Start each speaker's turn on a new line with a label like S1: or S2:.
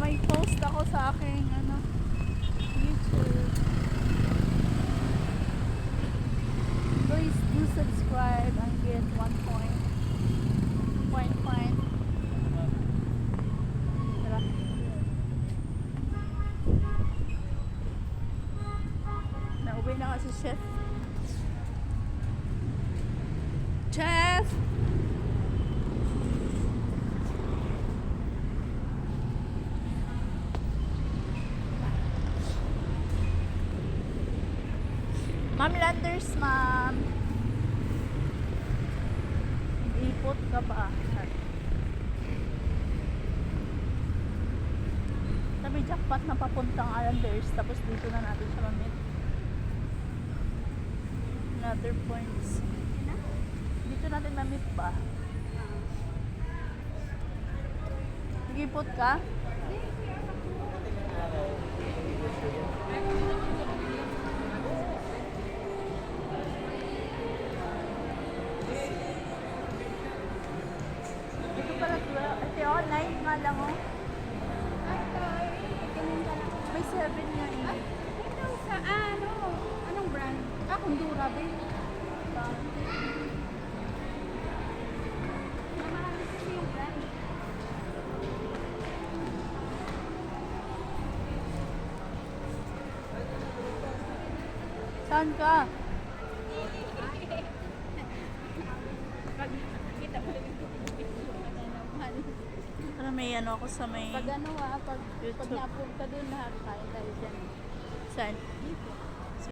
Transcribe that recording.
S1: may post ako sa aking YouTube. Please do subscribe and get 1 point. Tara. Nauwi na kasi chef. Chef! Ma'am Landers, ma'am. Ipot ka ba? May jackpot na papuntang Landers, tapos dito na natin siya mamit. Another points. Dito natin mamit ba? Ipot ka? Dito pala ito, 9 nga lang oh. May 7 nga eh.
S2: Ito sa anong brand? Kundura ba yun? Mamahal kasi yung brand.
S1: Saan ka?
S2: Pag kita mo lang yung
S1: Para may ako sa may
S2: pag
S1: YouTube.
S2: na-upload ka dun, nakakain tayo dyan.
S1: Saan?
S2: Dito.